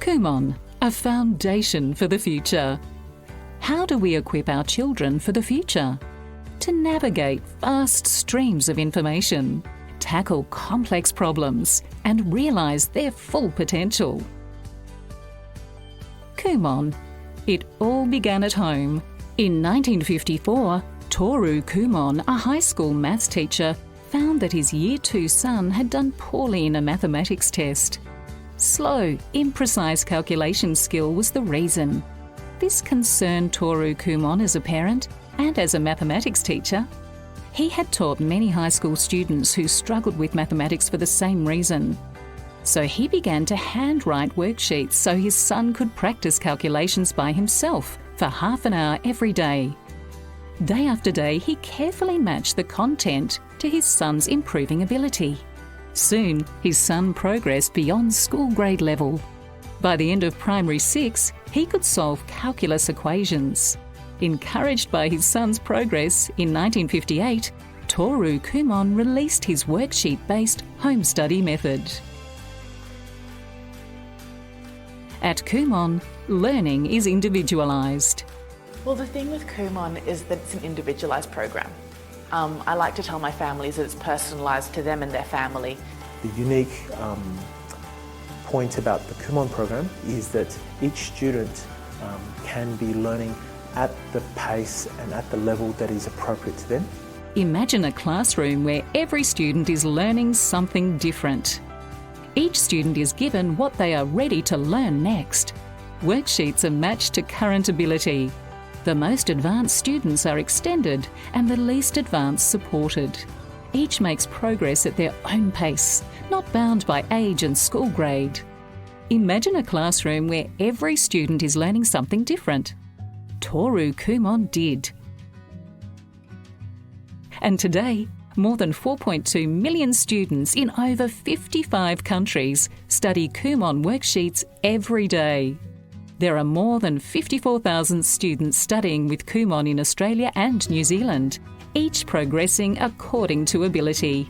Kumon, a foundation for the future. How do we equip our children for the future? To navigate vast streams of information, tackle complex problems, and realise their full potential. Kumon. It all began at home. In 1954, Toru Kumon, a high school maths teacher, found that his Year 2 son had done poorly in a mathematics test. Slow, imprecise calculation skill was the reason. This concerned Toru Kumon as a parent and as a mathematics teacher. He had taught many high school students who struggled with mathematics for the same reason. So he began to handwrite worksheets so his son could practice calculations by himself for half an hour every day. Day after day, he carefully matched the content to his son's improving ability. Soon, his son progressed beyond school grade level. By the end of primary 6, he could solve calculus equations. Encouraged by his son's progress, in 1958, Toru Kumon released his worksheet-based home study method. At Kumon, learning is individualized. Well, the thing with Kumon is that it's an individualized program. I like to tell my families that it's personalised to them and their family. The unique point about the Kumon program is that each student can be learning at the pace and at the level that is appropriate to them. Imagine a classroom where every student is learning something different. Each student is given what they are ready to learn next. Worksheets are matched to current ability. The most advanced students are extended and the least advanced supported. Each makes progress at their own pace, not bound by age and school grade. Imagine a classroom where every student is learning something different. Toru Kumon did. And today, more than 4.2 million students in over 55 countries study Kumon worksheets every day. There are more than 54,000 students studying with Kumon in Australia and New Zealand, each progressing according to ability.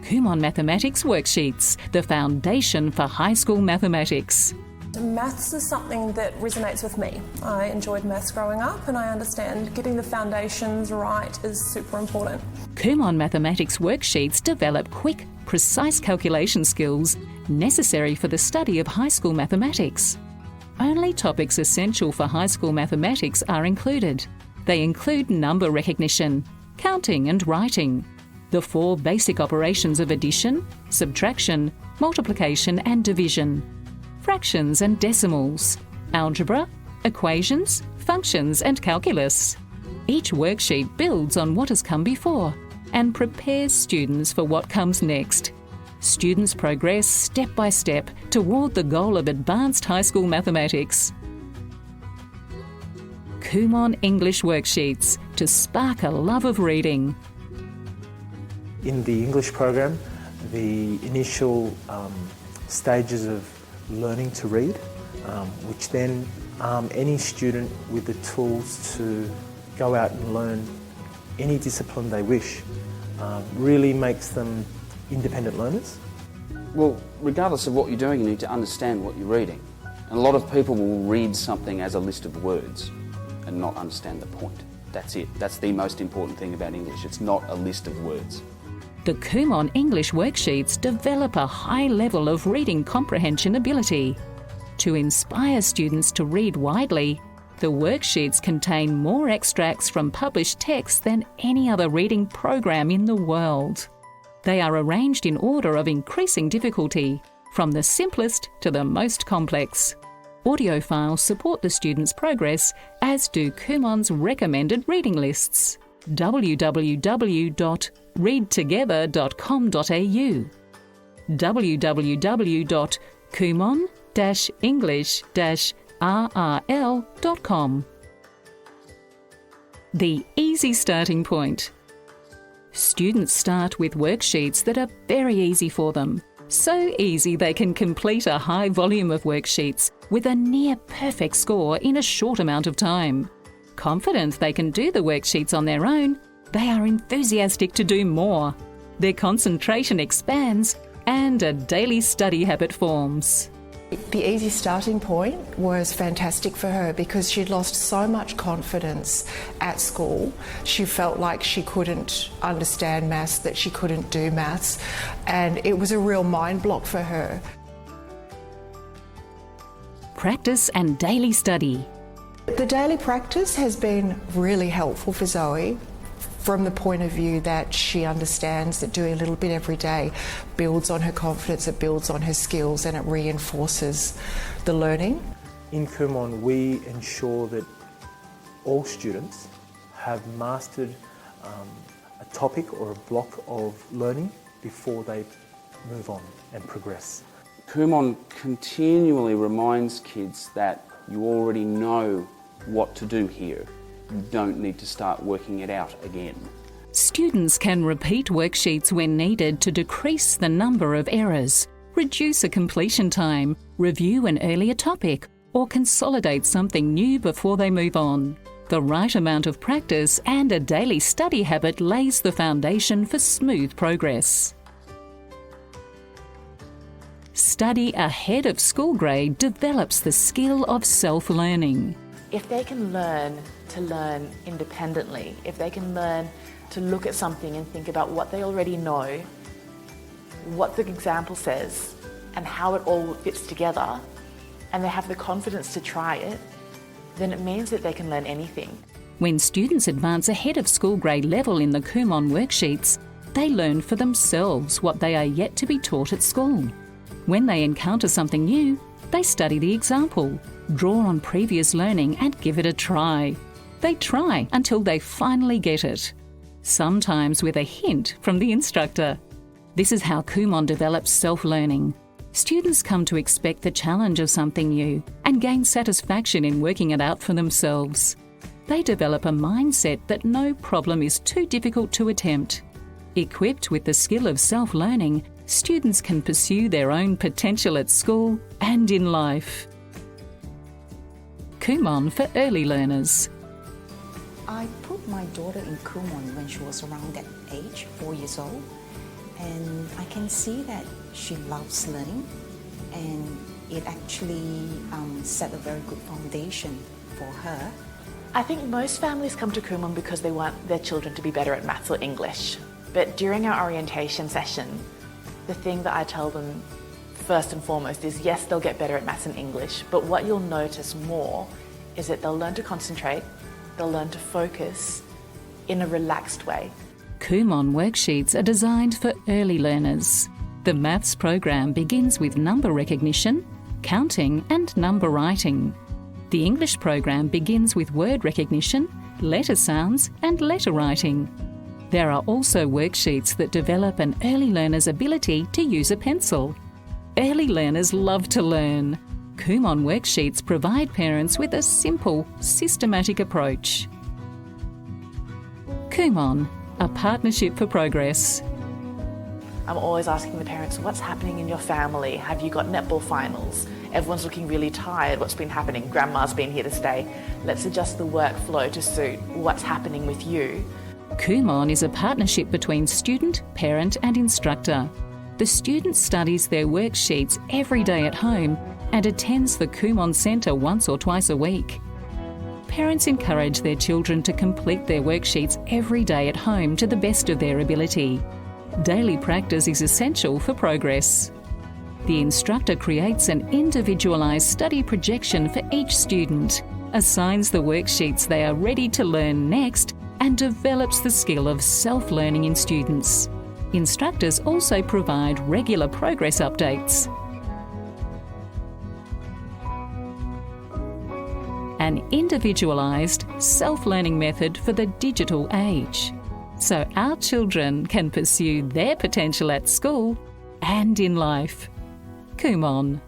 Kumon Mathematics Worksheets, the foundation for high school mathematics. Maths is something that resonates with me. I enjoyed maths growing up and I understand getting the foundations right is super important. Kumon Mathematics Worksheets develop quick, precise calculation skills necessary for the study of high school mathematics. Only topics essential for high school mathematics are included. They include number recognition, counting and writing, the 4 basic operations of addition, subtraction, multiplication and division, fractions and decimals, algebra, equations, functions and calculus. Each worksheet builds on what has come before and prepares students for what comes next. Students progress step by step toward the goal of advanced high school mathematics. Kumon English Worksheets to spark a love of reading. In the English program, the initial stages of learning to read, which then arm any student with the tools to go out and learn any discipline they wish, really makes them independent learners. Well, regardless of what you're doing, you need to understand what you're reading. And a lot of people will read something as a list of words and not understand the point. That's it. That's the most important thing about English. It's not a list of words. The Kumon English Worksheets develop a high level of reading comprehension ability. To inspire students to read widely, the worksheets contain more extracts from published texts than any other reading program in the world. They are arranged in order of increasing difficulty, from the simplest to the most complex. Audio files support the students' progress, as do Kumon's recommended reading lists. www.readtogether.com.au www.kumon-english-rrl.com. The easy starting point. Students start with worksheets that are very easy for them. So easy they can complete a high volume of worksheets with a near perfect score in a short amount of time. Confident they can do the worksheets on their own, they are enthusiastic to do more. Their concentration expands and a daily study habit forms. The easy starting point was fantastic for her because she'd lost so much confidence at school. She felt like she couldn't understand maths, that she couldn't do maths, and it was a real mind block for her. Practice and daily study. The daily practice has been really helpful for Zoe from the point of view that she understands that doing a little bit every day builds on her confidence, it builds on her skills, and it reinforces the learning. In Kumon, we ensure that all students have mastered a topic or a block of learning before they move on and progress. Kumon continually reminds kids that you already know what to do here. You don't need to start working it out again. Students can repeat worksheets when needed to decrease the number of errors, reduce a completion time, review an earlier topic, or consolidate something new before they move on. The right amount of practice and a daily study habit lays the foundation for smooth progress. Study ahead of school grade develops the skill of self-learning. If they can learn to learn independently, if they can learn to look at something and think about what they already know, what the example says, and how it all fits together, and they have the confidence to try it, then it means that they can learn anything. When students advance ahead of school grade level in the Kumon worksheets, they learn for themselves what they are yet to be taught at school. When they encounter something new, they study the example, draw on previous learning and give it a try. They try until they finally get it, sometimes with a hint from the instructor. This is how Kumon develops self-learning. Students come to expect the challenge of something new and gain satisfaction in working it out for themselves. They develop a mindset that no problem is too difficult to attempt. Equipped with the skill of self-learning, students can pursue their own potential at school and in life. Kumon for early learners. I put my daughter in Kumon when she was around that age, 4 years old, and I can see that she loves learning, and it actually set a very good foundation for her. I think most families come to Kumon because they want their children to be better at maths or English. But during our orientation session, the thing that I tell them first and foremost is yes, they'll get better at maths and English, but what you'll notice more is that they'll learn to concentrate, they'll learn to focus in a relaxed way. Kumon worksheets are designed for early learners. The maths program begins with number recognition, counting and number writing. The English program begins with word recognition, letter sounds and letter writing. There are also worksheets that develop an early learner's ability to use a pencil. Early learners love to learn. Kumon worksheets provide parents with a simple, systematic approach. Kumon, a partnership for progress. I'm always asking the parents, what's happening in your family? Have you got netball finals? Everyone's looking really tired. What's been happening? Grandma's been here to stay. Let's adjust the workflow to suit what's happening with you. Kumon is a partnership between student, parent and instructor. The student studies their worksheets every day at home and attends the Kumon Centre once or twice a week. Parents encourage their children to complete their worksheets every day at home to the best of their ability. Daily practice is essential for progress. The instructor creates an individualized study projection for each student, assigns the worksheets they are ready to learn next, and develops the skill of self-learning in students. Instructors also provide regular progress updates. An individualized, self-learning method for the digital age, so our children can pursue their potential at school and in life. Kumon.